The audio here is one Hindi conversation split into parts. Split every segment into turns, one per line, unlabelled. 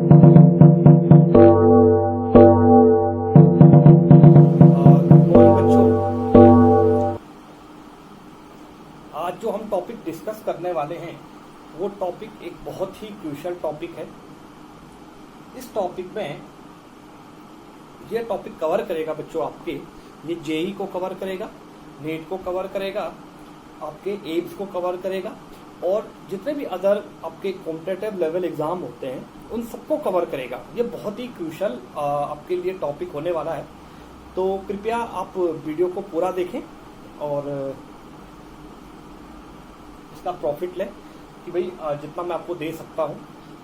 आज जो हम टॉपिक डिस्कस करने वाले हैं वो टॉपिक एक बहुत ही क्रूशियल टॉपिक है। इस टॉपिक में ये टॉपिक कवर करेगा बच्चों आपके, ये जेई को कवर करेगा, नेट को कवर करेगा, आपके एब्स को कवर करेगा और जितने भी अदर आपके कॉम्पिटिटिव लेवल एग्जाम होते हैं उन सबको कवर करेगा। ये बहुत ही क्रूशियल आपके लिए टॉपिक होने वाला है, तो कृपया आप वीडियो को पूरा देखें और इसका प्रॉफिट लें कि भाई जितना मैं आपको दे सकता हूं।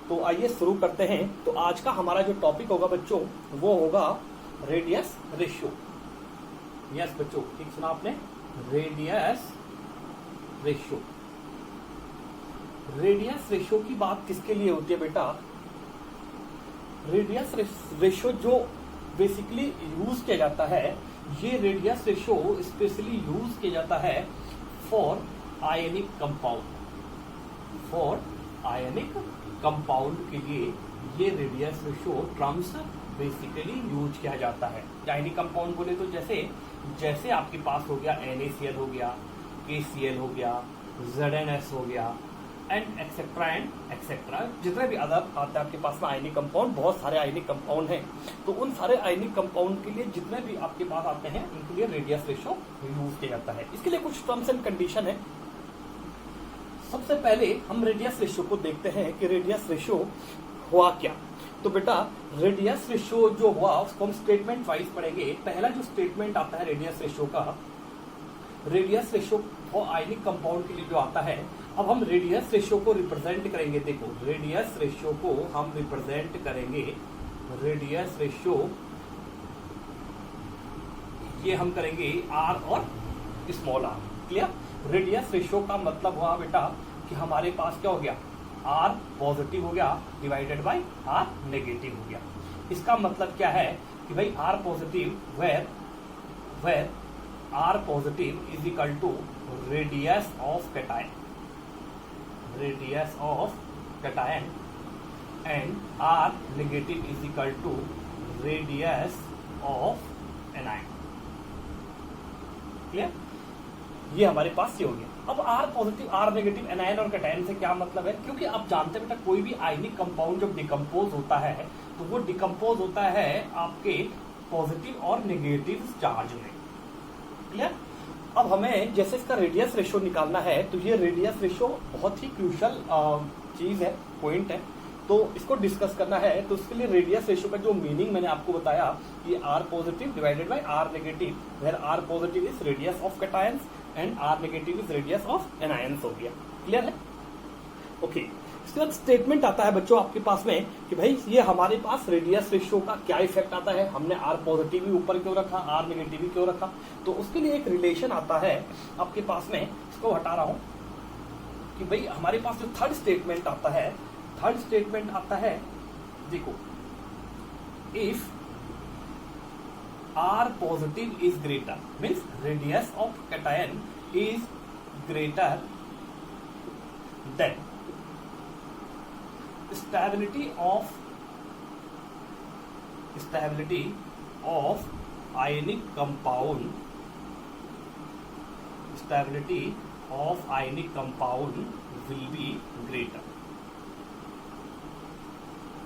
तो आइए शुरू करते हैं। तो आज का हमारा जो टॉपिक होगा बच्चों वो होगा रेडियस रेशियो। यस बच्चों, ठीक सुना आपने, रेडियस रेशियो। रेडियस रेशियो की बात किसके लिए होती है बेटा? रेडियस रेशियो जो बेसिकली यूज किया जाता है, ये रेडियस रेशियो स्पेशली यूज किया जाता है for ionic compound. For ionic compound के लिए ये radius ratio terms basically use किया जाता है। आयनिक कंपाउंड बोले तो जैसे आपके पास हो गया NaCl हो गया, KCl हो गया, ZnS हो गया एंड एक्सेट्रा जितने भी अदर आते हैं आपके पास में आयनिक कंपाउंड, बहुत सारे आयनिक कंपाउंड हैं। तो उन सारे आयनिक कंपाउंड के लिए जितने भी आपके पास आते हैं उनके लिए रेडियस रेशियो यूज किया जाता है। इसके लिए कुछ टर्म्स एंड कंडीशन है। सबसे पहले हम रेडियस रेशियो को देखते हैं कि रेडियस रेशियो हुआ क्या। तो बेटा रेडियस रेशियो जो हुआ उसको हम स्टेटमेंट वाइज पढ़ेंगे। पहला जो स्टेटमेंट आता है रेडियस रेशियो का, रेडियस रेशियो और आयनिक कंपाउंड के लिए जो आता है, अब हम रेडियस रेशियो को रिप्रेजेंट करेंगे। देखो रेडियस रेशियो को हम रिप्रेजेंट करेंगे, रेडियस रेशियो ये हम करेंगे R और small r। Clear? Radius ratio का मतलब हुआ बेटा कि हमारे पास क्या हो गया, R पॉजिटिव हो गया डिवाइडेड बाय R नेगेटिव हो गया। इसका मतलब क्या है कि भाई R positive where R positive is equal to radius of cation, radius of cation and R negative is equal to radius of anion. Clear? ये हमारे पास ये हो गया। अब R positive R negative anion और कैटायन से क्या मतलब है? क्योंकि आप जानते हैं बेटा कोई भी आयनिक कंपाउंड जब डिकम्पोज होता है तो वो डिकम्पोज होता है आपके पॉजिटिव और नेगेटिव चार्ज में। क्लियर? अब हमें जैसे इसका रेडियस रेशियो निकालना है, तो ये रेडियस रेशियो बहुत ही क्रूशियल चीज है, पॉइंट है, तो इसको डिस्कस करना है। तो इसके लिए रेडियस रेशियो का जो मीनिंग मैंने आपको बताया, ये R positive divided by R negative, where R positive is radius of cations and R negative is radius of anions हो गया। क्लियर है? ओके। इसके बाद स्टेटमेंट आता है बच्चों आपके पास में कि भाई ये हमारे पास रेडियस रेशियो का क्या इफेक्ट आता है। हमने R पॉजिटिव ही ऊपर क्यों रखा, R नेगेटिव ही क्यों रखा? तो उसके लिए एक रिलेशन आता है आपके पास में, इसको हटा रहा हूं कि भाई हमारे पास जो थर्ड स्टेटमेंट आता है, थर्ड स्टेटमेंट आता है, देखो, if R positive is greater means radius of cation is greater than stability of ionic compound, stability of ionic compound will be greater।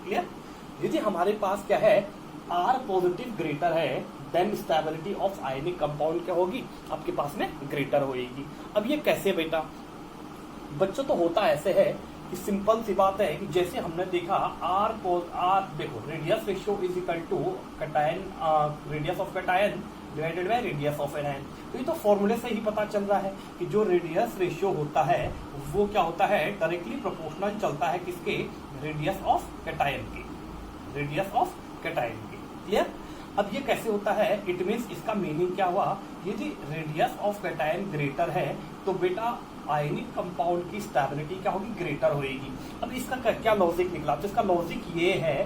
Clear? यदि हमारे पास क्या है, R पॉजिटिव ग्रेटर है, then stability of ionic compound क्या होगी, आपके पास में ग्रेटर होगी। अब ये कैसे बेटा? बच्चों तो होता ऐसे है कि सिंपल सी बात है कि जैसे हमने देखा R देखो radius ratio is equal to cation, radius of cation divided by radius of anion. तो ये तो फॉर्मूले से ही पता चल रहा है कि जो रेडियस रेशियो होता है वो क्या होता है, डायरेक्टली प्रोपोर्शनल चलता है किसके, रेडियस ऑफ कैटायन के, रेडियस ऑफ कैटायन के। क्लियर? अब ये कैसे होता है, इट मीन्स इसका मीनिंग क्या हुआ, यदि रेडियस ऑफ कैटायन ग्रेटर है तो बेटा आयनिक कंपाउंड की स्टेबिलिटी क्या होगी, ग्रेटर होगी। अब इसका क्या लॉजिक निकला? तो इसका लॉजिक ये है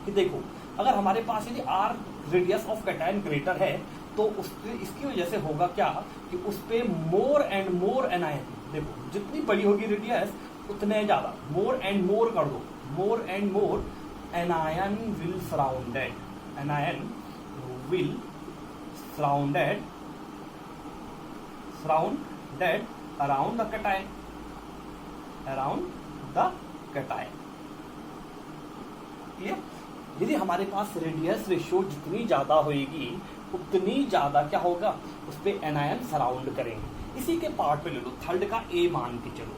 कि देखो अगर हमारे पास यदि R radius of cation greater है तो इसकी वजह से होगा क्या कि उस पे मोर एंड मोर एनायन, देखो जितनी बड़ी होगी रेडियस उतने ज्यादा, मोर एंड मोर कर दो, मोर and more anion will surrounded around the cation, clear. यदि हमारे पास रेडियस रेशियो जितनी ज्यादा होगी उतनी ज्यादा क्या होगा, उस पे एनायन सराउंड करेंगे। इसी के पार्ट में ले लो, थर्ड का ए मान के चलो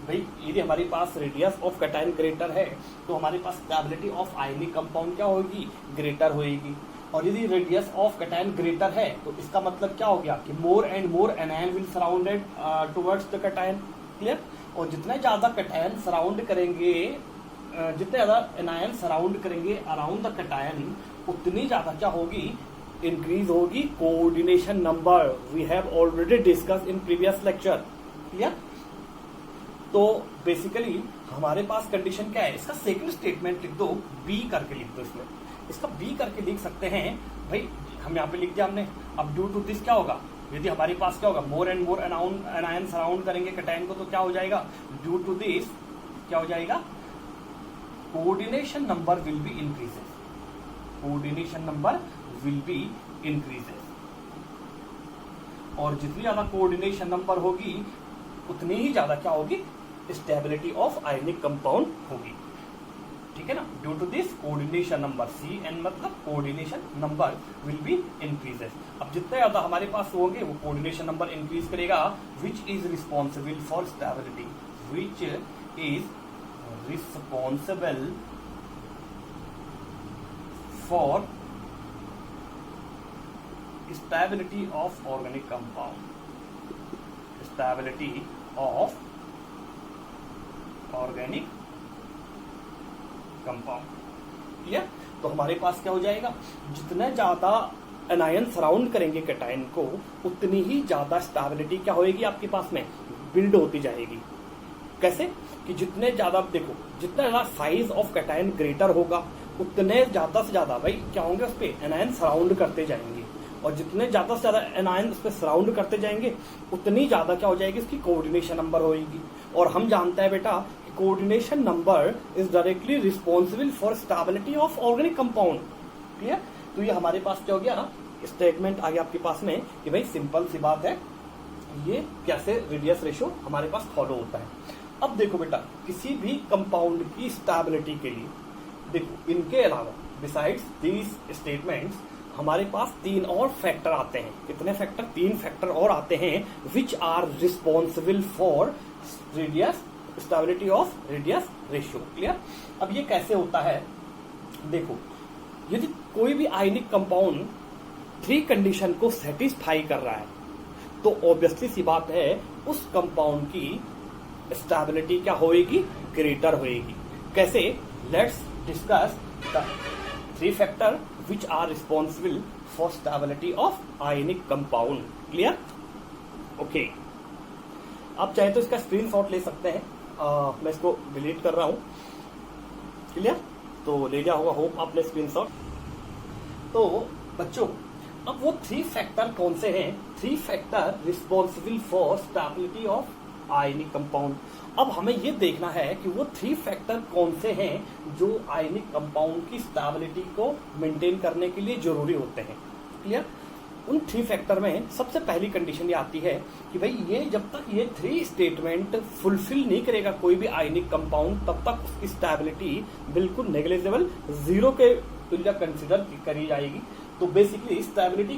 भाई, यदि हमारे पास रेडियस ऑफ कैटायन ग्रेटर है तो हमारे पास स्टेबिलिटी ऑफ आयनिक कंपाउंड क्या होगी, ग्रेटर होगी। और यदि रेडियस ऑफ कैटायन ग्रेटर है तो इसका मतलब क्या हो गया कि more and more anion will surrounded towards the cation, clear. और जितने ज्यादा कैटायन सराउंड करेंगे, जितने ज्यादा एनायन सराउंड करेंगे अराउंड द कैटायन, उतनी ज्यादा क्या होगी, इंक्रीज होगी coordination number. We have already discuss in previous lecture, clear. तो बेसिकली हमारे पास कंडीशन क्या है, इसका सेकंड स्टेटमेंट लिख दो, बी करके लिख दो। इसमें इसका बी करके लिख सकते हैं भाई, हम यहाँ पे लिख दिया हमने। अब ड्यू टू दिस क्या होगा, यदि हमारे पास क्या होगा, मोर एंड मोर एनायन सराउंड करेंगे कैटायन को, तो क्या हो जाएगा, ड्यू टू दिस क्या हो जाएगा, coordination number will be increases, coordination number will be increases. और जितनी ज्यादा कोऑर्डिनेशन नंबर होगी उतनी ही ज्यादा क्या होगी, स्टेबिलिटी ऑफ आयनिक कंपाउंड होगी, ठीक है ना। Due to this coordination number, C N मतलब coordination number will be increases. अब जितने ज्यादा हमारे पास होंगे वो कोऑर्डिनेशन नंबर इंक्रीज करेगा, which is responsible for stability, which is responsible for stability of organic compound, stability of organic compound, clear. तो हमारे पास क्या हो जाएगा, जितने ज्यादा एनायन सराउंड करेंगे कैटायन को उतनी ही ज्यादा स्टेबिलिटी क्या होगी आपके पास में, बिल्ड होती जाएगी। कैसे कि जितने ज्यादा देखो, जितना ज्यादा साइज ऑफ कैटायन ग्रेटर होगा उतने ज्यादा से ज्यादा भाई क्या होंगे, उस पर एनायन सराउंड करते जाएंगे। और जितने ज्यादा से ज्यादा एनायन उस पर सराउंड करते जाएंगे उतनी ज्यादा क्या हो जाएगी, इसकी कोऑर्डिनेशन नंबर होगी। और हम जानते हैं बेटा कि coordination number is directly responsible for stability of organic compound, clear. तो ये हमारे पास क्या हो गया, स्टेटमेंट आ गया आपके पास में कि भाई सिंपल सी बात है, ये कैसे रेडियस रेशियो हमारे पास फॉलो होता है। अब देखो बेटा, किसी भी कंपाउंड की स्टेबिलिटी के लिए देखो, इनके अलावा बिसाइड्स दीज स्टेटमेंट्स हमारे पास तीन और फैक्टर आते हैं। कितने फैक्टर, तीन फैक्टर और आते हैं, which are responsible for radius, stability of radius ratio, clear. अब ये कैसे होता है, देखो, यदि कोई भी आयनिक कंपाउंड थ्री कंडीशन को सेटिस्फाई कर रहा है तो ऑब्वियसली सी बात है उस कंपाउंड की स्टेबिलिटी क्या होएगी, ग्रेटर होएगी। कैसे, let's discuss the three factor which are responsible for stability of ionic compound, clear, okay। आप चाहे तो इसका स्क्रीनशॉट ले सकते हैं, मैं इसको डिलीट कर रहा हूं, क्लियर। तो ले लिया होगा होप आपने स्क्रीनशॉट। तो बच्चों, अब वो थ्री फैक्टर कौन से हैं, three factor responsible for stability of ionic compound. अब हमें ये देखना है कि वो थ्री फैक्टर कौन से हैं जो आयनिक कंपाउंड की स्टेबिलिटी को मेंटेन करने के लिए जरूरी होते हैं, क्लियर। उन थ्री फैक्टर में सबसे पहली कंडीशन ये आती है कि भाई ये जब तक ये थ्री स्टेटमेंट फुलफिल नहीं करेगा कोई भी आयनिक कंपाउंड, तब तक उसकी स्टेबिलिटी बिल्कुल नेग्लिजिबल, जीरो के तुल्य कंसिडर करी जाएगी। तो बेसिकली स्टेबिलिटी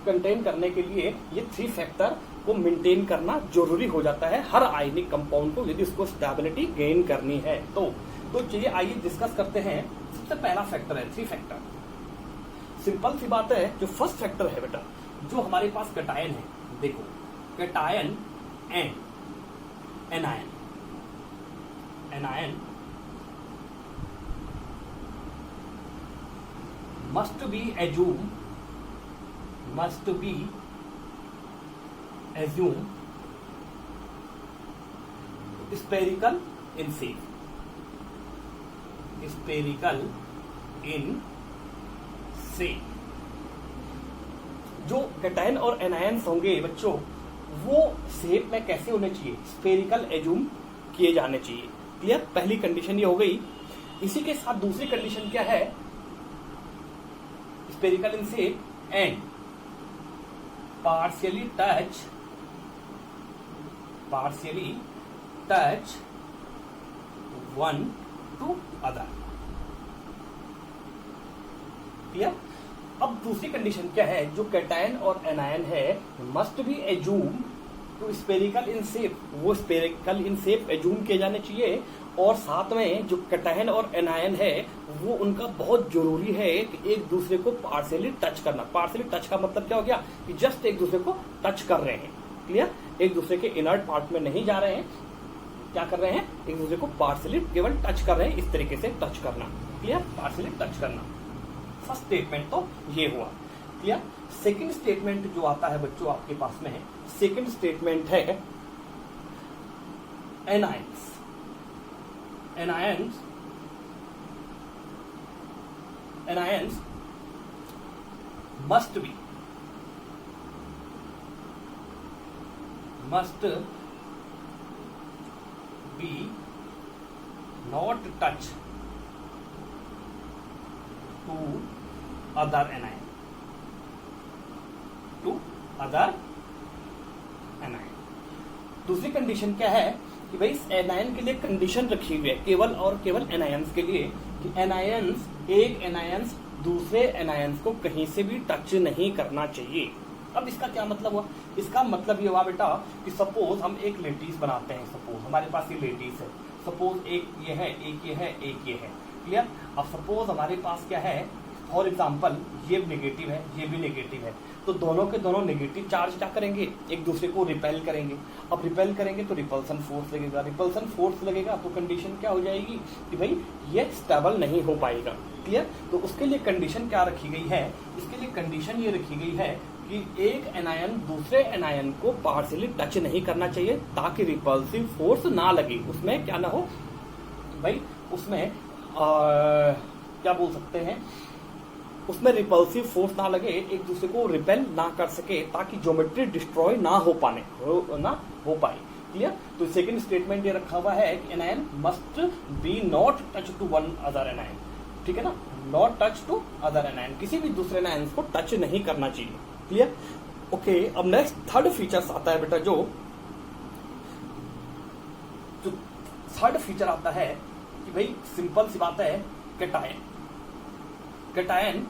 कंटेन करने के लिए ये थ्री फैक्टर को मेंटेन करना जरूरी हो जाता है हर आयनिक कंपाउंड को, यदि उसको स्टेबिलिटी गेन करनी है तो चलिए आइए डिस्कस करते हैं। सबसे पहला फैक्टर है थ्री फैक्टर। सिंपल सी बात है, जो फर्स्ट फैक्टर है बेटा, जो हमारे पास कैटायन है, देखो cation and anion, anion must be assume spherical in shape, spherical in shape। जो कैटायन और एनायंस होंगे बच्चों, वो शेप में कैसे होने चाहिए, स्फेरिकल एज्यूम किए जाने चाहिए, क्लियर, पहली कंडीशन ये हो गई। इसी के साथ दूसरी कंडीशन क्या है, spherical in shape and partially touch one two other. Clear. अब दूसरी कंडीशन क्या है, जो कैटायन और एनायन है must be assume to spherical in shape, वो स्फेरिकल इन शेप एज्यूम किए जाने चाहिए, और साथ में जो कैटायन और एनायन है वो उनका बहुत जरूरी है कि एक दूसरे को पार्शियली टच करना। पार्शियली टच का मतलब क्या हो गया कि जस्ट एक दूसरे को टच कर रहे हैं। क्लियर, एक दूसरे के इनर्ट पार्ट में नहीं जा रहे हैं, क्या कर रहे हैं, एक दूसरे को पार्शियली केवल टच कर रहे हैं, इस तरीके से टच करना। क्लियर, पार्शियली टच करना। फर्स्ट स्टेटमेंट तो ये हुआ। क्लियर। सेकंड स्टेटमेंट जो आता है बच्चों आपके पास में है, सेकंड स्टेटमेंट है anions. Anions must be not touch to other anion, दूसरी कंडीशन क्या है कि भाई इस एनायन के लिए कंडीशन रखी हुई है केवल और केवल एनायंस के लिए कि एनायंस, एक एनायंस दूसरे एनायंस को कहीं से भी टच नहीं करना चाहिए। अब इसका क्या मतलब हुआ, इसका मतलब ये हुआ बेटा कि सपोज हम एक लेटिस बनाते हैं, सपोज हमारे पास ये लेटिस है, सपोज एक ये है, एक ये है, एक ये है। क्लियर। अब सपोज हमारे पास क्या है, फॉर एग्जाम्पल ये नेगेटिव है, ये भी नेगेटिव है, तो दोनों के दोनों नेगेटिव चार्ज क्या करेंगे, एक दूसरे को रिपेल करेंगे। अब रिपेल करेंगे तो रिपल्सन फोर्स लगेगा, रिपल्सन फोर्स लगेगा तो कंडीशन क्या हो जाएगी कि भाई ये स्टेबल नहीं हो पाएगा। क्लियर। तो उसके लिए कंडीशन क्या रखी गई है, इसके लिए कंडीशन ये रखी गई है कि एक एनायन दूसरे एनायन को पार्शियली टच नहीं करना चाहिए ताकि रिपल्सिव फोर्स ना लगे, उसमें क्या ना हो भाई, उसमें क्या बोल सकते हैं, उसमें रिपल्सिव फोर्स ना लगे, एक दूसरे को रिपेल ना कर सके, ताकि ज्योमेट्री डिस्ट्रॉय ना हो पाए। क्लियर। तो सेकंड स्टेटमेंट ये रखा हुआ है कि anion must be not touch to one other anion, ठीक है ना, not touch to other anion, किसी भी दूसरे एनायन को टच नहीं करना चाहिए। क्लियर। ओके। अब नेक्स्ट थर्ड फीचर्स आता है बेटा, जो थर्ड फीचर आता है कि भाई सिंपल सी बात है, cation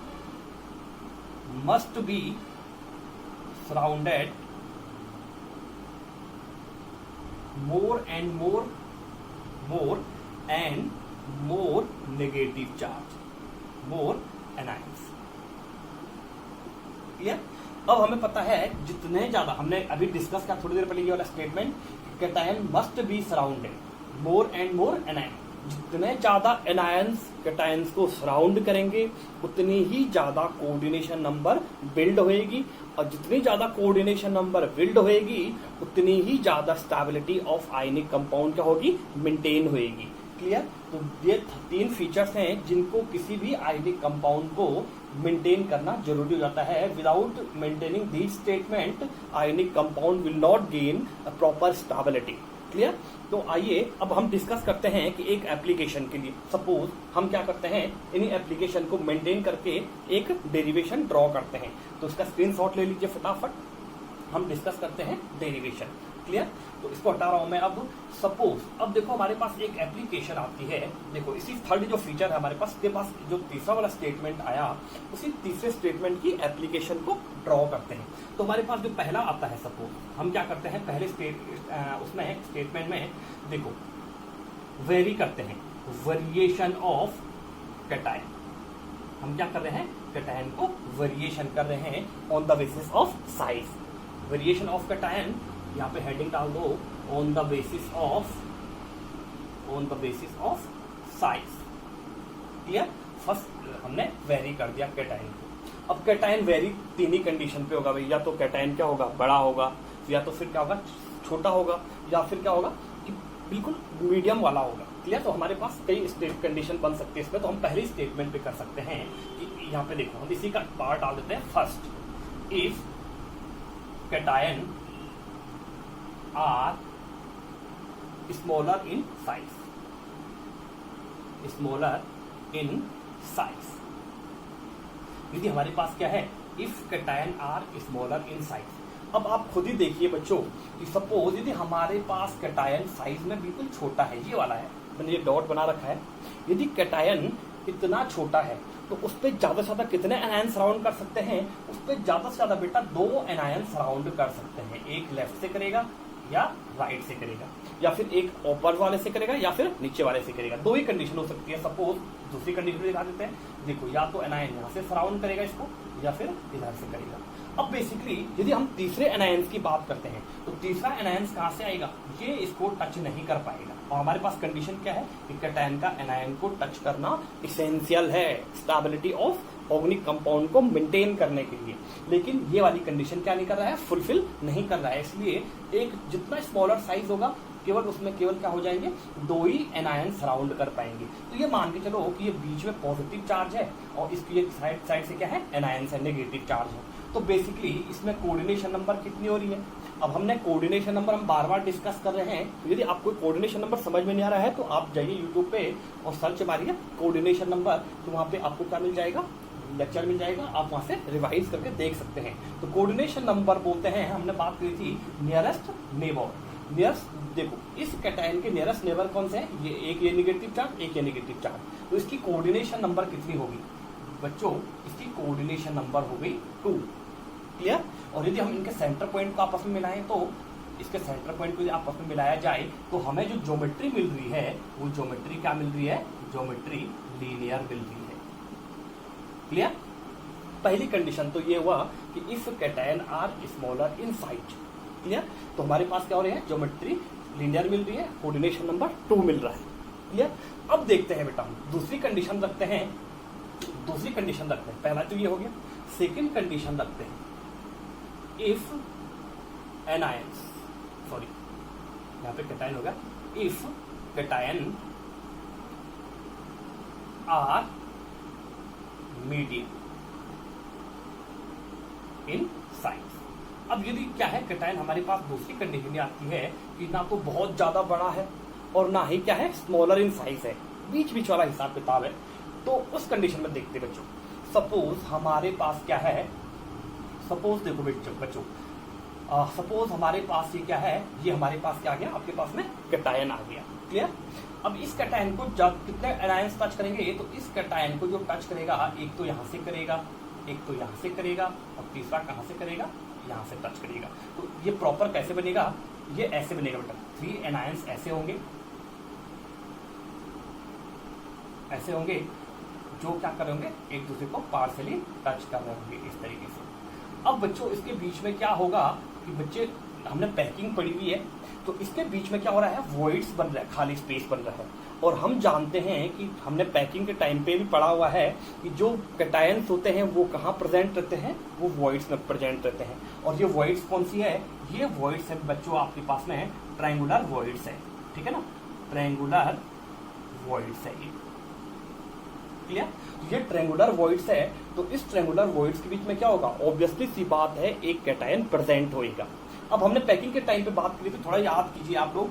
must be surrounded more and more negative charge, more anions. Clear. अब हमें पता है जितने ज्यादा, हमने अभी डिस्कस किया थोड़ी देर पहले ये वाला statement, cation must be surrounded more and more anion, जितने ज्यादा एनायंस कैटायंस को सराउंड करेंगे उतनी ही ज्यादा कोऑर्डिनेशन नंबर बिल्ड होएगी, और जितनी ज्यादा कोऑर्डिनेशन नंबर बिल्ड होएगी उतनी ही ज्यादा स्टेबिलिटी ऑफ आयनिक कंपाउंड क्या होगी, मेंटेन होएगी। क्लियर। तो ये 3 फीचर्स हैं जिनको किसी भी आयनिक कंपाउंड को मेंटेन करना जरूरी हो जाता है। Without maintaining these statement ionic compound will not gain proper stability. Clear. तो आइए अब हम डिस्कस करते हैं कि एक एप्लीकेशन के लिए सपोज हम क्या करते हैं, इन्हीं एप्लीकेशन को मेंटेन करके एक डेरिवेशन ड्रॉ करते हैं। तो इसका स्क्रीनशॉट ले लीजिए फटाफट, हम डिस्कस करते हैं डेरिवेशन। क्लियर। तो इसको हटा रहा हूं मैं। अब सपोज, अब देखो हमारे पास एक एप्लीकेशन आती है, देखो इसी थर्ड जो फीचर है हमारे पास, के पास जो तीसरा वाला स्टेटमेंट आया, उसी तीसरे स्टेटमेंट की एप्लीकेशन को ड्रॉ करते हैं। तो हमारे पास जो पहला आता है, सपोज हम क्या करते हैं, पहले उसमें स्टेटमेंट में देखो वेरी करते हैं, वेरिएशन ऑफ कैटायन, हम क्या कर रहे हैं, कैटायन को वेरिएशन कर रहे हैं on the basis of size. Variation of cation, यहाँ पे हेडिंग डाल दो, on the basis of size. Clear. First हमने वेरी कर दिया कैटायन को। अब कैटायन वेरी 3 ही कंडीशन पे होगा भाई, या तो कैटायन क्या होगा, बड़ा होगा, या तो फिर क्या होगा, छोटा होगा, या फिर क्या होगा कि बिल्कुल मीडियम वाला होगा। क्लियर। तो हमारे पास कई स्टेट कंडीशन बन सकती है इसमें, तो हम पहले स्टेटमेंट पे कर सकते हैं कि यहाँ पे देखो हम इसी का पार्ट डाल देते हैं। First, if cation are smaller in size, smaller in size. यदि हमारे पास क्या है, if cation are smaller in size. अब आप खुद ही देखिए बच्चों कि सपोज यदि हमारे पास कैटायन साइज में बिल्कुल छोटा है, ये वाला है, मैंने ये डॉट बना रखा है, यदि कैटायन इतना छोटा है तो उस पर ज्यादा से ज्यादा कितने एनायन सराउंड कर सकते हैं, उस पर ज्यादा से ज्यादा बेटा 2 एनायन सराउंड कर सकते हैं। एक लेफ्ट से करेगा या राइट से करेगा, या फिर एक ऊपर वाले से करेगा या फिर नीचे वाले से करेगा। 2 ही कंडीशन हो सकती है। सपोज दूसरी कंडीशन दिखा देते हैं, देखो या तो एनायन यहाँ से सराउंड करेगा इसको या फिर इधर से करेगा। अब बेसिकली यदि हम तीसरे एनायंस की बात करते हैं तो तीसरा एनायंस कहां से आएगा, ये इसको टच नहीं कर पाएगा। और हमारे पास कंडीशन क्या है कि कैटायन का एनायन को टच करना इसेंशियल है स्टेबिलिटी ऑफ ऑर्गेनिक कंपाउंड को मेंटेन करने के लिए। लेकिन ये वाली कंडीशन क्या नहीं कर रहा है, फुलफिल नहीं कर रहा है। इसलिए एक जितना स्मॉलर साइज होगा केवल उसमें केवल क्या हो जाएंगे, 2 ही एनायन सराउंड कर पाएंगे। तो ये मान के चलो कि ये बीच में पॉजिटिव चार्ज है और इसकी एक साइड से क्या है, एनायन से नेगेटिव चार्ज है। तो बेसिकली इसमें कोऑर्डिनेशन नंबर कितनी हो रही है। अब हमने कोऑर्डिनेशन नंबर हम बार बार डिस्कस कर रहे हैं। तो यदि आपको कोऑर्डिनेशन नंबर समझ में नहीं आ रहा है तो आप जाइए यूट्यूब पे और सर्च मारिए कोऑर्डिनेशन नंबर, तो वहां पे आपको क्या मिल जाएगा, लेक्चर मिल जाएगा, आप वहां से रिवाइज करके देख सकते हैं। तो कोऑर्डिनेशन नंबर बोलते हैं, हमने बात करी थी नियरेस्ट नेबर। नियरेस्ट देखो इस कैटायन के नियरेस्ट नेबर कौन से हैं, ये एक ये नेगेटिव चार्ज, एक ये नेगेटिव चार्ज। तो इसकी कोऑर्डिनेशन नंबर कितनी होगी बच्चों, इसकी कोऑर्डिनेशन नंबर हो गई 2। क्लियर। और यदि हम इनके सेंटर पॉइंट को आपस में मिलाएं तो इसके सेंटर पॉइंट को यदि आपस में मिलाया जाए तो हमें जो ज्योमेट्री मिल रही है वो ज्योमेट्री क्या मिल रही है, ज्योमेट्री लीनियर मिल रही है। क्लियर। पहली कंडीशन तो ये हुआ कि if cation are smaller in size. Clear. तो हमारे पास क्या हो रहा है, ज्योमेट्री लीनियर मिल रही है, कोऑर्डिनेशन नंबर 2 मिल रहा है। क्लियर। अब देखते हैं बेटा हम दूसरी कंडीशन रखते हैं। दूसरी कंडीशन रखते हैं, पहला तो ये हो गया। सेकंड कंडीशन रखते हैं, इफ एनायंस, सॉरी यहां पे कैटायन होगा, if cation are medium in size. अब यदि क्या है, कैटायन हमारे पास दूसरी कंडीशन आती है कि ना तो बहुत ज्यादा बड़ा है और ना ही क्या है स्मॉलर इन साइज है, बीच बीच वाला हिसाब किताब है। तो उस कंडीशन में देखते बच्चों, सपोज हमारे पास क्या है, सपोज देखो बच्चों सपोज हमारे पास ये क्या है, ये हमारे पास क्या आ गया, आपके पास में कैटायन आ गया। क्लियर। अब इस कैटायन को जब कितने एनायंस टच करेंगे, तो इस कैटायन को जो टच करेगा एक तो यहां से करेगा, एक तो यहां से करेगा और तीसरा कहां से करेगा, यहां से टच करेगा। तो ये प्रॉपर कैसे बनेगा, ये ऐसे बनेगा बेटा, 3 एनायंस ऐसे होंगे, ऐसे होंगे जो क्या करेंगे, एक दूसरे को पार्शियली टच कर रहे होंगे इस तरीके से। अब बच्चों इसके बीच में क्या होगा कि बच्चे हमने पैकिंग पढ़ी हुई है, तो इसके बीच में क्या हो रहा है, वॉइड्स बन रहा है, खाली स्पेस बन रहा है। और हम जानते हैं कि हमने पैकिंग के टाइम पे भी पढ़ा हुआ है कि जो कैटायंस होते हैं वो कहाँ प्रेजेंट रहते हैं, वो वॉइड्स में प्रेजेंट रहते हैं। और ये वॉइड्स कौन सी है, ये वॉइड्स है बच्चों आपके पास में ट्रायंगुलर वॉइड्स है। ठीक है ना, ट्रायंगुलर वॉइड्स है ये। क्लियर। ये ट्रायंगुलर वॉइड्स है, तो इस ट्रायंगुलर वॉइड्स के बीच में क्या होगा, ऑब्वियसली सी बात है एक कैटायन प्रेजेंट होएगा। अब हमने पैकिंग के टाइम पे बात करी थी, थोड़ा याद कीजिए आप लोग,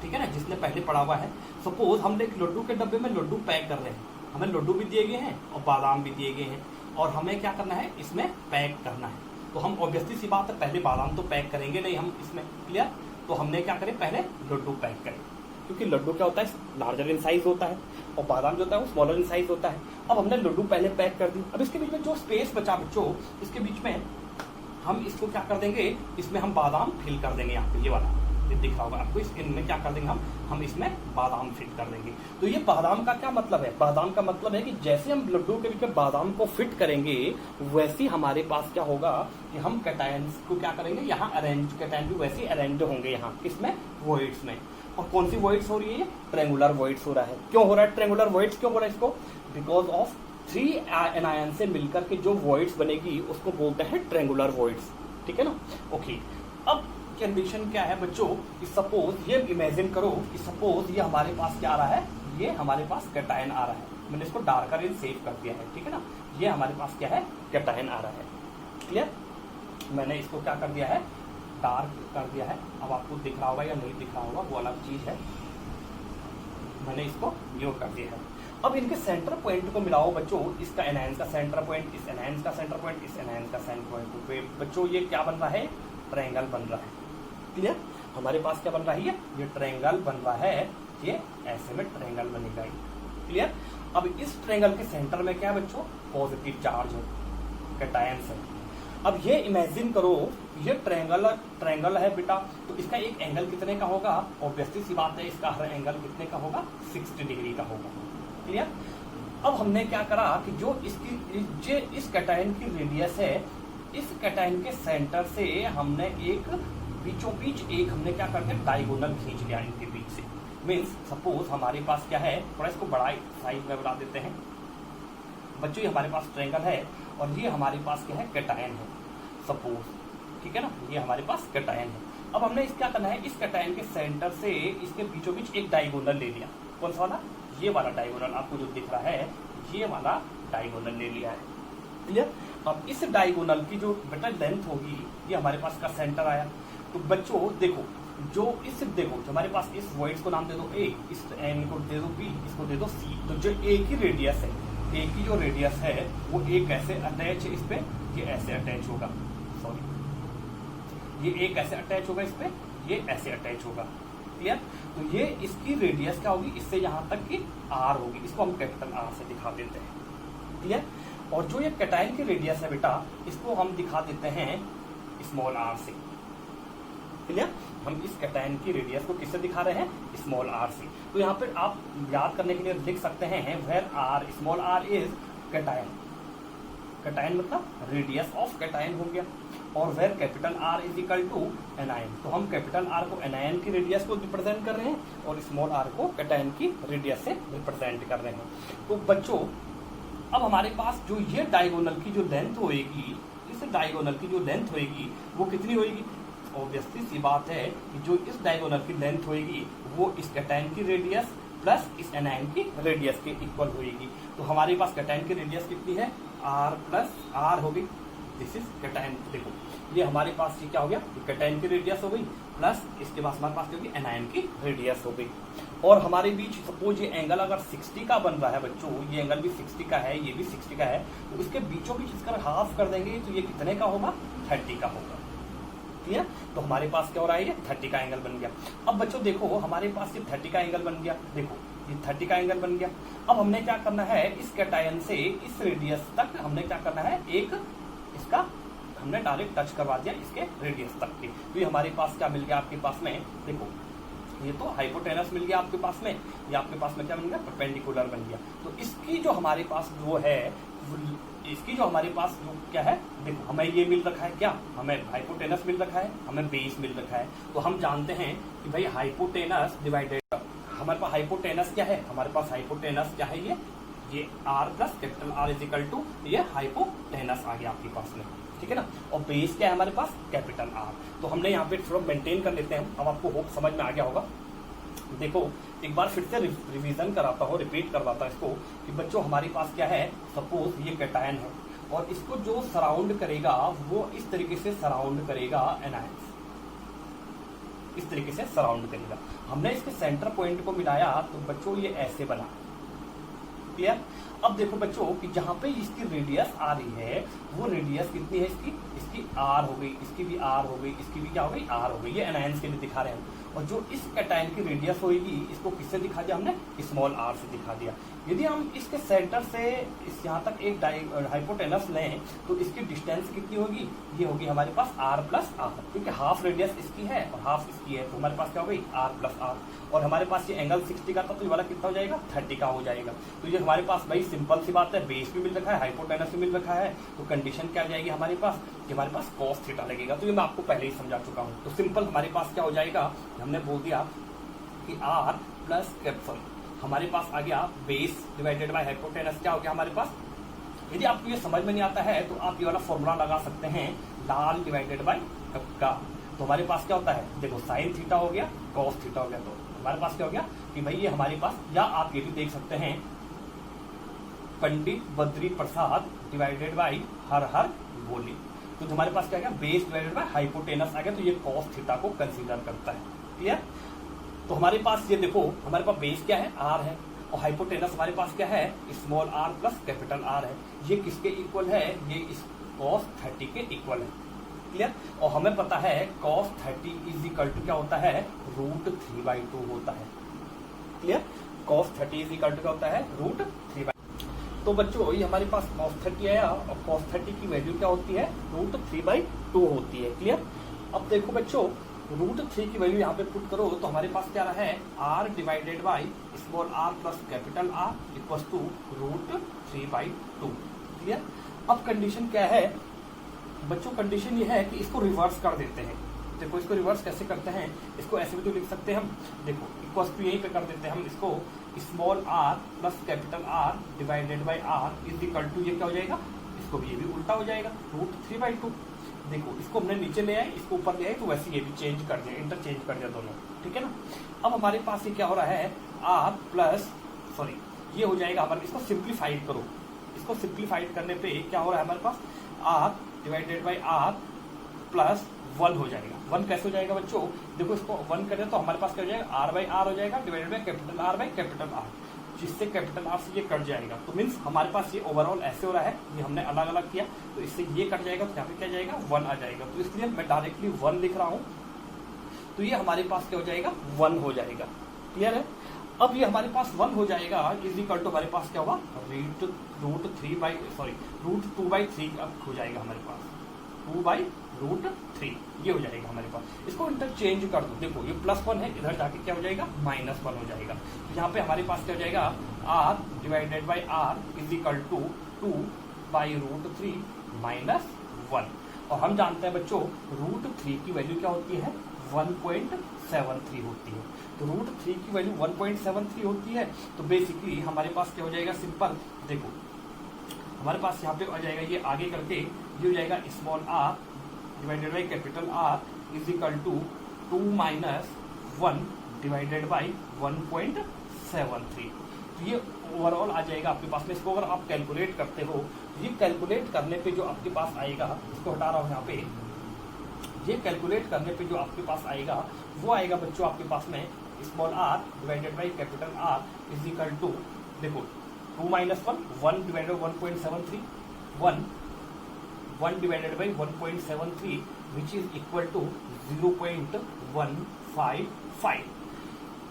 ठीक है ना, जिसने पहले पढ़ा हुआ है। सपोज हमने एक लड्डू के डब्बे में लड्डू पैक कर रहे हैं, हमें लड्डू भी दिए गए हैं और बादाम भी दिए गए हैं, और हमें क्या करना है, इसमें पैक करना है। तो हम ऑब्वियसली सी बात है पहले बादाम तो पैक करेंगे नहीं हम इसमें। क्लियर। तो हमने क्या करें, पहले लड्डू पैक करें, क्योंकि लड्डू क्या होता है, लार्जर इन साइज होता है और बादाम जो होता है वो स्मॉलर इन साइज होता है। अब हमने लड्डू पहले पैक कर दी। अब इसके बीच में जो स्पेस बचा बच्चों, इसके बीच में हम इसको क्या कर देंगे, इसमें हम बादाम फिल कर देंगे। यहाँ पे ये वाला ये दिख रहा होगा आपको, इनमें क्या कर देंगे हम इसमें बादाम फिट कर देंगे। तो ये बादाम का क्या मतलब है, बादाम का मतलब है कि जैसे हम लड्डू के बीच में बादाम को फिट करेंगे वैसे हमारे पास क्या होगा कि हम कैटायंस को क्या करेंगे, यहाँ अरेंज, कैटायन भी वैसे अरेंज होंगे यहाँ इसमें वॉइड्स में। और कौन सी वॉइड्स हो रही है, ट्रायंगुलर वॉइड्स हो रहा है। क्यों हो रहा है ट्रायंगुलर वॉइड्स, क्यों हो रहा है इसको, बिकॉज ऑफ 3 एनायन से मिलकर के जो वॉइड्स बनेगी उसको बोलते हैं ट्रायंगुलर वॉइड्स। ठीक है ना। ओके। अब कंडीशन क्या है बच्चों कि सपोज ये इमेजिन करो कि सपोज ये हमारे पास क्या आ रहा है, ये हमारे पास कैटायन आ रहा है, मैंने इसको डार्कर इन सेव कर दिया है। ठीक है ना, ये हमारे पास क्या है, कैटायन आ रहा है। क्लियर। मैंने इसको क्या कर दिया है, डार्क कर दिया है। अब आपको दिख रहा होगा या नहीं दिख रहा होगा वो अलग चीज है, मैंने इसको म्यूट कर दिया है। अब इनके सेंटर पॉइंट को मिलाओ बच्चों, इसका एनहांस का सेंटर पॉइंट, इस एनहांस का सेंटर पॉइंट, इस एनहांस का सेंटर पॉइंट, तो बच्चों ये क्या बन रहा है, ट्रायंगल बन रहा है। क्लियर, हमारे पास क्या बन रहा है, ये ट्रायंगल बन रहा है, ये ऐसे में ट्रायंगल बनेगा। क्लियर, अब इस ट्रायंगल के सेंटर में क्या है बच्चों, पॉजिटिव चार्ज है, कैटायंस है। अब ये इमेजिन करो, ये ट्रायंगल है बेटा, तो इसका एक एंगल कितने का होगा, ऑब्वियसली सी बात है, इसका हर एंगल कितने का होगा, 60 डिग्री का होगा। क्लियर, अब हमने क्या करा कि जो इस कैटायन की रेडियस है, इस कैटायन के सेंटर से हमने एक बीचों बीच एक हमने क्या कर दिया, डायगोनल खींच लिया इनके बीच से। मीन्स सपोज हमारे पास क्या है, थोड़ा इसको बड़ा साइज में बना देते हैं बच्चों, ये हमारे पास ट्रायंगल है और ये हमारे पास क्या है, कैटायन है सपोज, ठीक है ना, ये हमारे पास कैटायन है। अब हमने इस क्या करना है, इस कैटायन के सेंटर से इसके बीचों बीच एक डायगोनल ले लिया। कौन सा वाला, ये वाला डायगोनल आपको जो दिख रहा है, ये वाला डायगोनल ले लिया है। क्लियर, अब इस डायगोनल की जो बेटा लेंथ होगी, ये हमारे पास का सेंटर आया। तो बच्चों देखो, जो हमारे पास इस वॉइड्स को नाम दे दो ए, इस एन को दे दो बी, इसको दे दो सी। तो जो ए की रेडियस है, ए की जो रेडियस है वो ए कैसे अटैच है इस पे, ये ऐसे अटैच होगा, सॉरी, ये ए कैसे अटैच होगा इस पे, ये ऐसे अटैच होगा। क्लियर, तो ये इसकी रेडियस क्या होगी, इससे यहां तक की आर होगी, इसको हम कैपिटल आर से दिखा देते हैं। क्लियर, और जो ये कैटायन की रेडियस है बेटा, इसको हम दिखा देते हैं स्मॉल आर से। क्लियर, हम इस कैटायन की रेडियस को किससे दिखा रहे हैं, स्मॉल आर से। तो यहाँ पे आप याद करने के लिए लिख सकते हैं, where R, small R is cation, cation मतलब रेडियस ऑफ कैटायन हो गया, और where capital R is equal to anion, तो हम कैपिटल आर को एनायन की रेडियस को रिप्रेजेंट कर रहे हैं और स्मॉल आर को कैटायन की रेडियस से रिप्रेजेंट कर रहे हैं। तो बच्चों अब हमारे पास जो ये डायगोनल की जो लेंथ होएगी, इस डायगोनल की जो लेंथ होएगी वो कितनी होएगी, ऑब्वियसली सी बात है कि जो इस डायगोनल की लेंथ होएगी वो इस कैटायन की रेडियस प्लस इस एनायन की रेडियस के इक्वल होएगी। तो हमारे पास कैटायन की रेडियस कितनी है, आर प्लस आर हो गई, दिस इज कैटायन। देखो ये हमारे पास ये क्या हो गया, कैटायन की रेडियस हो गई प्लस इसके बाद हमारे पास क्या होगी, एनायन की रेडियस हो गई। और हमारे बीच सपोज ये एंगल अगर 60 का बन रहा है बच्चों, ये एंगल भी 60 का है, ये भी 60 का है, तो इसके बीचों बीच इसका हाफ कर देंगे तो ये कितने का होगा, 30 का होगा। ठीक है, तो हमारे पास क्या हो रहा है, ये 30 का एंगल बन गया। अब बच्चों देखो हमारे पास ये 30 का एंगल बन गया, देखो ये 30 का एंगल बन गया। अब हमने क्या करना है, इस कैटायन से इस रेडियस तक हमने क्या करना है, एक इसका हमने डायरेक्ट टच करवा दिया इसके रेडियस तक के। तो ये हमारे पास क्या मिल गया आपके पास में, देखो ये तो हाइपोटेनस मिल गया आपके पास में, ये आपके पास में क्या बन गया, परपेंडिकुलर बन गया। तो इसकी जो हमारे पास वो है, इसकी जो हमारे पास जो क्या है, देखो हमें ये मिल रखा है, क्या हमें हाइपोटेनस मिल रखा है, हमें बेस मिल रखा है। तो हम जानते हैं कि भाई हाइपोटेनस डिवाइडेड, हमारे पास हाइपोटेनस क्या है, हमारे पास हाइपोटेनस क्या है, ये R plus capital R is equal to, ये हाइपोटेनस आ गया आपके पास में, ठीक है ना। और बेस क्या है हमारे पास, कैपिटल आर। तो हमने यहाँ पे थोड़ा मेंटेन कर लेते हैं, अब आपको होप समझ में आ गया होगा। देखो एक बार फिर से रिवीजन कराता हूँ, रिपीट करवाता हूँ इसको कि बच्चों हमारे पास क्या है, सपोज ये कैटायन है और इसको जो सराउंड करेगा वो इस तरीके से सराउंड करेगा एनायंस, इस तरीके से सराउंड करेगा। हमने इसके सेंटर पॉइंट को मिलाया तो बच्चों ये ऐसे बना, क्लियर। अब देखो बच्चों कि जहां पे इसकी रेडियस आ रही है वो रेडियस कितनी है, इसकी आर हो गई, इसकी भी आर हो गई, इसकी भी क्या हो गई, आर हो गई। ये एनायंस के लिए दिखा रहे हैं। और जो इस कैटायन की रेडियस होगी इसको किससे दिखा दिया हमने, स्मॉल आर से दिखा दिया। यदि हम इसके सेंटर से इस यहाँ तक एक हाइपोटेनस लें तो इसकी डिस्टेंस कितनी होगी, ये होगी हमारे पास आर प्लस आर, क्योंकि हाफ रेडियस इसकी है और हाफ इसकी है, तो हमारे पास क्या हो गई, आर प्लस आर। और हमारे पास ये एंगल 60 का था तो ये वाला कितना हो जाएगा, 30 का हो जाएगा। तो ये हमारे पास भाई सिंपल सी बात है, बेस भी मिल रखा है, हाइपोटेनस भी मिल रखा है, तो कंडीशन क्या आ जाएगी हमारे पास, कि हमारे पास cos थीटा लगेगा। तो ये मैं आपको पहले ही समझा चुका हूँ। तो सिंपल हमारे पास क्या हो जाएगा, हमने बोल दिया कि आर प्लस कैपिटल, हमारे पास आ गया बेस डिवाइडेड बाय हाइपोटेनस, क्या हो गया हमारे पास। यदि आपको ये समझ में नहीं आता है तो आप ये वाला फॉर्मूला लगा सकते हैं, लाल डिवाइडेड बाय का। तो हमारे पास क्या होता है, देखो साइन थीटा हो गया, cos थीटा हो गया, तो हमारे पास क्या हो गया कि भाई ये हमारे पास, या आप ये भी देख सकते हैं पंडित बद्री प्रसाद डिवाइडेड बाय हर हर बोली। तो हमारे पास क्या गया, बेस डिवाइडेड बाय हाइपोटेनस आ गया, तो ये cos थीटा को कंसीडर करता है, क्लियर। तो हमारे पास ये देखो, हमारे पास बेस क्या है, आर है, और हाइपोटेनस हमारे पास क्या है, small R plus capital R है। ये किसके इक्वल है, ये इस cos 30 के इक्वल है। क्लियर। और हमें पता है cos 30 इज इक्वल टू क्या होता है, √3/2 होता है। Clear. cos 30 is equal to क्या होता है, √3/2। तो बच्चों ये हमारे पास cos 30 आया, और cos 30 की वैल्यू क्या होती है, √3/2 होती है। क्लियर। अब देखो बच्चों, √3 की वैल्यू यहाँ पे पुट करो तो हमारे पास क्या रहा है, r divided by small r plus capital R equal to √3/2। Clear. अब कंडीशन क्या है बच्चों, कंडीशन ये है कि इसको रिवर्स कर देते हैं। देखो इसको रिवर्स कैसे करते हैं, इसको ऐसे भी तो लिख सकते हैं हम। देखो इक्वल टू यहीं पे कर देते हैं हम इसको, small r plus capital R divided by R is equal to, ये क्या हो जाएगा, इसको भी ये भी उल्टा हो जाएगा, √3/2। देखो इसको हमने नीचे ले आए, इसको ऊपर ले आए, तो वैसे ये भी चेंज कर दिया, इंटरचेंज कर दिया दोनों। ठीक है ना। अब हमारे पास ये क्या हो रहा है, r प्लस सॉरी ये हो जाएगा हमारे, इसको सिंप्लीफाइड करो, इसको सिंप्लीफाइड करने पे क्या हो रहा है हमारे पास, r divided by r plus 1 हो जाएगा। 1 कैसे हो जाएगा बच्चों, देखो इसको 1 करें तो हमारे पास क्या हो जाएगा, r/r हो जाएगा divided by capital R by capital R, जिससे कैपिटल R से ये कट जाएगा। तो मीन्स हमारे पास ये ओवरऑल ऐसे हो रहा है, ये हमने अलग अलग किया तो इससे ये कट जाएगा, तो यहाँ पे क्या जाएगा, 1 आ जाएगा। तो इसलिए मैं डायरेक्टली 1 लिख रहा हूँ, तो ये हमारे पास क्या हो जाएगा, 1 हो जाएगा। क्लियर है। अब ये हमारे पास 1 हो जाएगा, इज इक्वल टू हमारे पास क्या होगा, √2/3 अब हो जाएगा हमारे पास, 2/√3 ये हो जाएगा हमारे पास। इसको इंटरचेंज कर दो, देखो ये +1 है, इधर जाके क्या हो जाएगा, -1 हो जाएगा। यहाँ पे हमारे पास क्या हो जाएगा, r divided by r is equal to 2/√3 -1। और हम जानते हैं बच्चों √3 की वैल्यू क्या होती है, 1.73 होती है। तो √3 की वैल्यू 1.73 होती है, तो बेसिकली हमारे पास क्या हो जाएगा, सिंपल देखो हमारे पास यहाँ पे आ जाएगा, ये आगे करके ये हो जाएगा small r divided by capital R is equal to 2 - 1 divided by 1.73। तो ये ओवरऑल आ जाएगा आपके पास में। इसको अगर आप कैलकुलेट करते हो, ये कैलकुलेट करने पे जो आपके पास आएगा, इसको हटा रहा हूँ यहाँ पे, ये कैलकुलेट करने पे जो आपके पास आएगा वो आएगा बच्चों आपके पास में small r divided by capital R is equal to, देखो 2 - 1 1 divided by 1.73 1 divided by 1.73 which is equal to 0.155।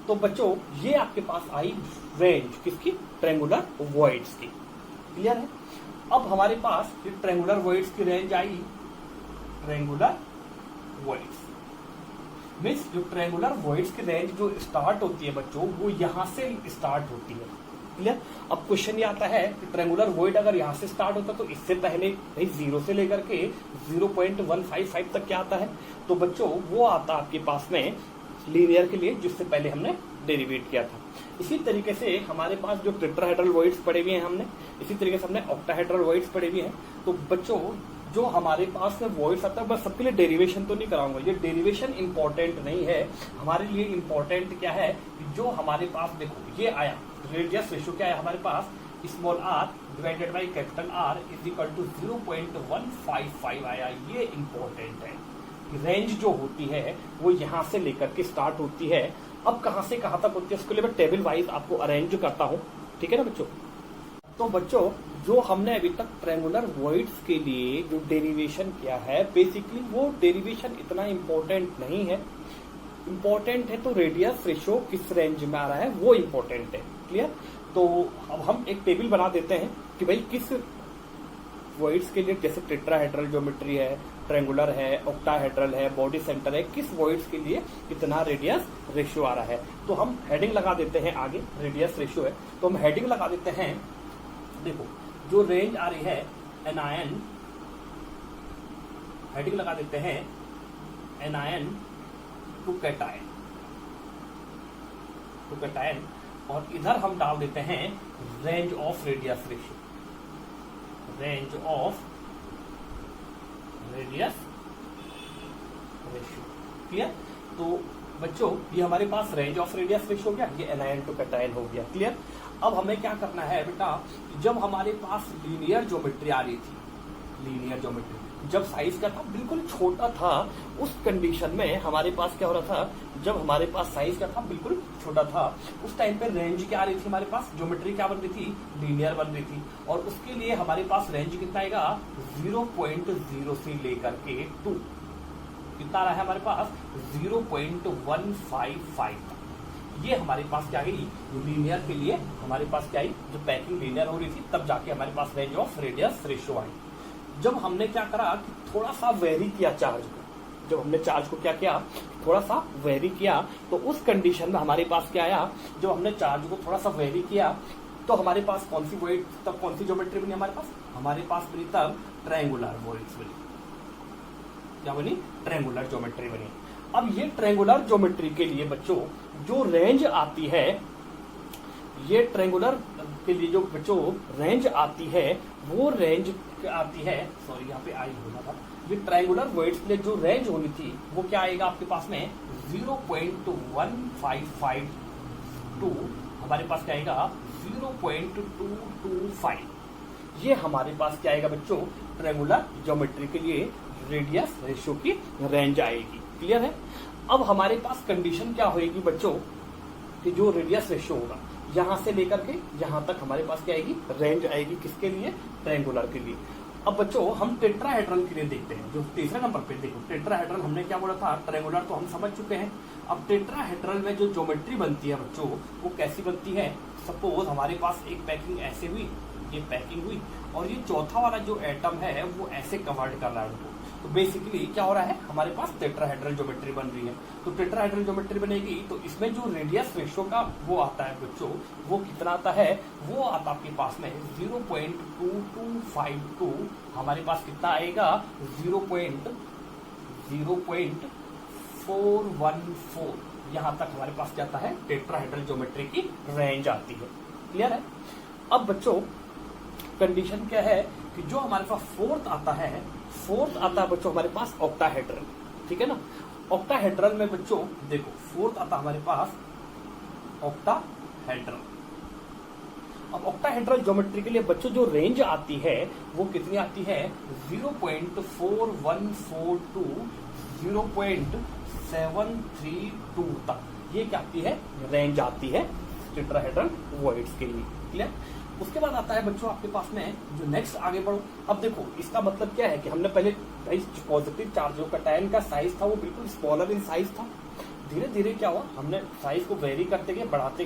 तो बच्चों ये आपके पास आई रेंज किसकी, ट्रायंगुलर वॉइड्स की। क्लियर है। अब हमारे पास ये ट्रायंगुलर वॉइड्स की रेंज आई, ट्रायंगुलर वॉइड्स मीन्स जो ट्रायंगुलर वॉइड्स की रेंज जो स्टार्ट होती है बच्चों, वो यहां से स्टार्ट होती है। क्लियर। अब क्वेश्चन ये आता है कि ट्रायंगुलर वॉइड अगर यहाँ से स्टार्ट होता तो इससे पहले भाई 0 से लेकर के 0.155 तक क्या आता है, तो बच्चों वो आता आपके पास में लीनियर के लिए, जिससे पहले हमने डेरिवेट किया था। इसी तरीके से हमारे पास जो टेट्राहेड्रल वॉइड्स पढ़े हुए हैं हमने, इसी तरीके से हमने ऑक्टाहेड्रल वॉइड्स पढ़े हुए हैं। तो बच्चों जो हमारे पास में वॉइड्स आता है, बस सबके लिए डेरिवेशन तो नहीं कराऊंगा, ये डेरिवेशन इंपॉर्टेंट नहीं है हमारे लिए। इंपॉर्टेंट क्या है, जो हमारे पास देखो ये आया रेडियस रेशियो क्या है हमारे पास, small r divided by capital R is equal to 0.155 आया। ये इंपॉर्टेंट है कि रेंज जो होती है वो यहां से लेकर के स्टार्ट होती है। अब कहां से कहां तक होती है उसके लिए मैं टेबल वाइज आपको अरेंज करता हूं। ठीक है ना बच्चों। तो बच्चों जो हमने अभी तक ट्रायंगुलर वॉइड्स के लिए जो डेरिवेशन किया है, बेसिकली वो डेरिवेशन इतना इंपॉर्टेंट नहीं है। इंपॉर्टेंट है तो रेडियस रेशियो किस रेंज में आ रहा है वो इंपॉर्टेंट है। क्लियर। तो अब हम एक टेबल बना देते हैं कि भाई किस वॉइड्स के लिए, जैसे टेट्राहेड्रल ज्योमेट्री है, ट्रायंगुलर है, ऑक्टाहेड्रल है, बॉडी सेंटर है, किस वॉइड्स के लिए कितना रेडियस रेशियो आ रहा है। तो हम हेडिंग लगा देते हैं, आगे रेडियस रेशियो है तो हम हेडिंग लगा देते हैं। देखो जो रेंज आ रही है एनआईएन, हेडिंग लगा देते हैं एनआईएन टू कैटायन, और इधर हम डाल देते हैं range of radius ratio, range of radius ratio. Clear. तो बच्चों ये हमारे पास रेंज ऑफ रेडियस रेशियो हो गया, ये एनायन टू कैटायन हो गया। क्लियर। अब हमें क्या करना है बेटा, जब हमारे पास लीनियर ज्योमेट्री आ रही थी, लीनियर ज्योमेट्री। जब साइज क्या था, बिल्कुल छोटा था, उस कंडीशन में हमारे पास क्या हो रहा था, जब हमारे पास साइज क्या था, बिल्कुल छोटा था, उस टाइम पे रेंज क्या आ रही थी, हमारे पास ज्योमेट्री क्या बन रही थी, लीनियर बन रही थी। और उसके लिए हमारे पास रेंज कितना आएगा, 0.0 से लेकर के 2, कितना आ रहा है हमारे पास, 0.155। ये हमारे पास क्या गई, लीनियर के लिए हमारे पास क्या आई, जब पैकिंग लीनियर हो रही थी तब जाके हमारे पास रेंज ऑफ रेडियस रेशियो आई। जब हमने क्या करा कि थोड़ा सा वेरी किया चार्ज को, जब हमने चार्ज को क्या किया, थोड़ा सा वेरी किया, तो उस कंडीशन में हमारे पास क्या आया, जब हमने चार्ज को थोड़ा सा वेरी किया तो हमारे पास कौन सी वॉइड, तब कौन सी ज्योमेट्री बनी हमारे पास बनी तब ट्रायंगुलर वॉइड्स बनी। क्या बनी, ट्रायंगुलर ज्योमेट्री बनी। अब ये ट्रायंगुलर ज्योमेट्री के लिए बच्चों जो रेंज आती है, ये ट्रायंगुलर के लिए जो बच्चों रेंज आती है, वो रेंज आती है, सॉरी यहाँ पे आई होना था, ये ट्रायंगुलर वॉइड्स के लिए जो रेंज होनी थी वो क्या आएगा आपके पास में, 0.1552, हमारे पास क्या आएगा 0.225। ये हमारे पास क्या आएगा बच्चों, ट्रायंगुलर ज्योमेट्री के लिए रेडियस रेशियो की रेंज आएगी। क्लियर है। अब हमारे पास कंडीशन क्या होगी बच्चों, कि जो रेडियस रेशियो होगा यहां से लेकर के यहां तक हमारे पास क्या आएगी, रेंज आएगी, किसके लिए, ट्रायंगुलर के लिए। अब बच्चों हम टेट्राहेड्रल के लिए देखते हैं, जो तीसरे नंबर पे देखो, टेट्राहेड्रल हमने क्या बोला था, ट्रायंगुलर तो हम समझ चुके हैं। अब टेट्राहेड्रल में जो ज्योमेट्री बनती है बच्चों, वो कैसी बनती है, सपोज हमारे पास एक पैकिंग ऐसे हुई, ये पैकिंग हुई, और ये चौथा वाला जो एटम है वो ऐसे कवर्ड कर रहा है उनको, तो बेसिकली क्या हो रहा है, हमारे पास टेट्राहेड्रल ज्योमेट्री बन रही है। तो टेट्राहेड्रल ज्योमेट्री बनेगी तो इसमें जो रेडियस रेशियो का वो आता है बच्चों, वो कितना आता है, वो आता आपके पास में 0.2252, हमारे पास कितना आएगा 0.0414, यहां तक हमारे पास क्या आता है, टेट्राहेड्रल ज्योमेट्री की रेंज आती है। क्लियर है। अब बच्चों कंडीशन क्या है, कि जो हमारे पास फोर्थ आता है बच्चों हमारे पास ऑक्टाहेड्रल, ठीक है ना। ऑक्टाहेड्रल में बच्चों देखो फोर्थ आता हमारे पास ऑक्टाहेड्रल। अब ऑक्टाहेड्रल ज्योमेट्री के लिए बच्चों जो रेंज आती है वो कितनी आती है, 0.4142 0.732 तक, ये क्या आती है, रेंज आती है टेट्राहेड्रल वॉइड्स के लिए। क्लियर। उसके बाद आता है बच्चों आपके पास में जो नेक्स्ट आगे बढ़ो। अब देखो इसका मतलब क्या है कि हमने पहले पॉजिटिव चार्ज जो कैटायन का साइज था वो बिल्कुल स्मॉलर इन साइज था, धीरे धीरे क्या हुआ, हमने साइज को वेरी करते गए, बढ़ाते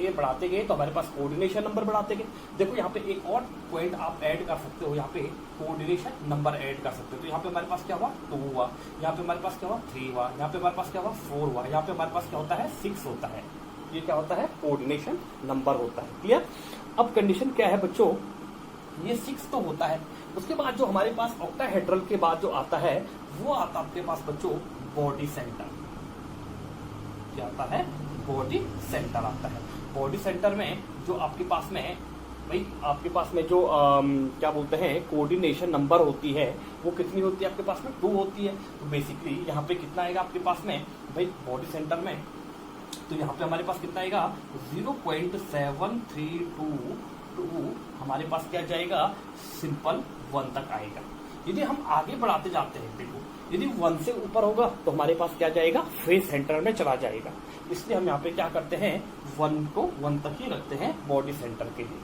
गए तो हमारे पास कोऑर्डिनेशन नंबर बढ़ाते गए। देखो यहाँ पे एक और पॉइंट आप ऐड कर सकते हो, यहाँ पे कोऑर्डिनेशन नंबर ऐड कर सकते हो। तो यहाँ पे हमारे पास क्या हुआ, 2 हुआ, यहाँ पे हमारे पास क्या हुआ, 3 हुआ, यहाँ पे हमारे पास क्या हुआ, 4 हुआ, यहाँ पे हमारे पास क्या होता है, 6 होता है। ये क्या होता है, कोऑर्डिनेशन नंबर होता है। क्लियर। अब कंडीशन क्या है बच्चों, ये 6 तो होता है। उसके बाद जो हमारे पास ऑक्टाहेड्रल के बाद जो आता है वो आता आपके पास बच्चों बॉडी सेंटर। क्या आता है, बॉडी सेंटर आता है। बॉडी सेंटर में जो आपके पास में भाई आपके पास में जो क्या बोलते हैं कोऑर्डिनेशन नंबर होती है वो कितनी होती है आपके पास में, 2 होती है। तो बेसिकली यहाँ पे कितना आएगा आपके पास में भाई बॉडी सेंटर में, तो यहाँ पे हमारे पास कितना आएगा 0.7322, हमारे पास क्या जाएगा, सिंपल 1 तक आएगा। यदि हम आगे बढ़ाते जाते हैं, देखो यदि 1 से ऊपर होगा तो हमारे पास क्या जाएगा, फेस सेंटर में चला जाएगा। इसलिए हम यहाँ पे क्या करते हैं, 1 को 1 तक ही रखते हैं बॉडी सेंटर के लिए।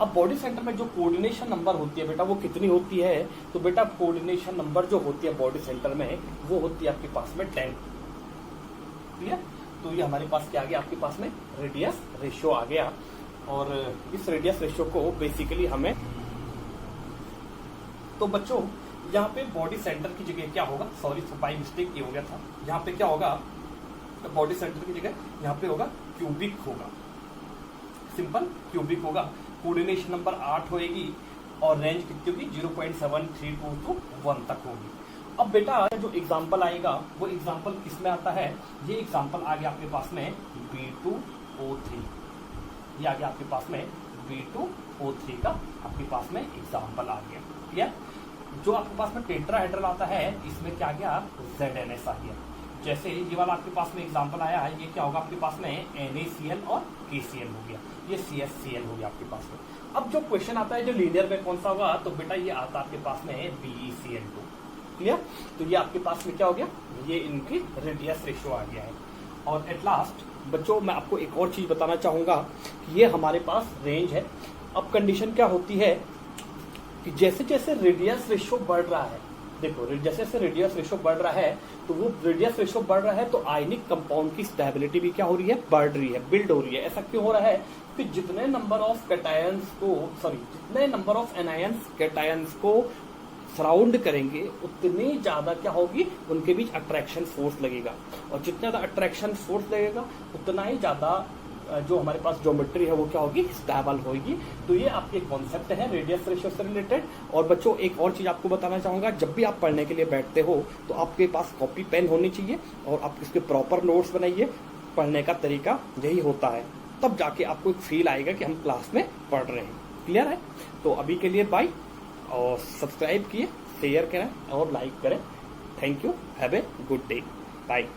अब बॉडी सेंटर में जो कोऑर्डिनेशन नंबर होती है बेटा वो कितनी होती है, तो बेटा कोऑर्डिनेशन नंबर जो होती है बॉडी सेंटर में वो होती है आपके पास में 10। क्लियर। तो ये हमारे पास क्या आ गया, आपके पास में रेडियस रेशियो आ गया। और इस रेडियस रेशियो को बेसिकली हमें, तो बच्चों यहाँ पे बॉडी सेंटर की जगह क्या होगा, सॉरी बाई मिस्टेक ये हो गया था, यहाँ पे क्या होगा, बॉडी सेंटर की जगह यहाँ पे होगा क्यूबिक होगा, सिंपल क्यूबिक होगा। कोऑर्डिनेशन नंबर 8 होगी और रेंज कितनी होगी, 0.732 to 1 तक होगी। अब बेटा जो एग्जाम्पल आएगा वो एग्जाम्पल किस में आता है, ये एग्जाम्पल आ गया आपके पास में B2O3, ये आ गया आपके पास में B2O3 का आपके पास में एग्जाम्पल आ गया। क्लियर। जो आपके पास में टेट्राहेड्रल आता है इसमें क्या आ गया, ZNS आ गया। जैसे ये वाला आपके पास में एग्जांपल आया है, ये क्या होगा आपके पास में NaCl और KCl हो गया, ये CHCl हो गया आपके पास में। अब जो क्वेश्चन आता है जो लीनियर में कौन सा होगा, तो बेटा ये आता है आपके पास में BeCl2। क्लियर? तो ये आपके पास में क्या हो गया, ये इनकी रेडियस रेशियो आ गया है। और एट लास्ट बच्चों मैं आपको एक और चीज बताना चाहूंगा कि ये हमारे पास रेंज है। अब कंडीशन क्या होती है कि जैसे जैसे रेडियस रेशियो बढ़ रहा है, देखो जैसे जैसे रेडियस रेशियो बढ़ रहा है, तो वो रेडियस रेशियो बढ़ रहा है तो आयनिक कंपाउंड की स्टेबिलिटी भी क्या हो रही है, बढ़ रही है, बिल्ड हो रही है। ऐसा क्यों हो रहा है कि जितने नंबर ऑफ एनायंस कैटायंस को सराउंड करेंगे उतनी ज्यादा क्या होगी, उनके बीच अट्रैक्शन फोर्स लगेगा, और जितना ज्यादा अट्रैक्शन फोर्स लगेगा उतना ही ज्यादा जो हमारे पास ज्योमेट्री है वो क्या होगी, स्टेबल होगी। तो ये आपके कॉन्सेप्ट है रेडियस रेशियो से रिलेटेड। और बच्चों एक और चीज आपको बताना चाहूंगा, जब भी आप पढ़ने के लिए बैठते हो तो आपके पास कॉपी पेन होनी चाहिए और आप इसके प्रॉपर नोट्स बनाइए। पढ़ने का तरीका यही होता है, तब जाके आपको एक फील आएगा कि हम क्लास में पढ़ रहे हैं। क्लियर है? तो अभी के लिए बाय, और सब्सक्राइब किए, शेयर करें और लाइक करें। Thank you, have a good day, bye.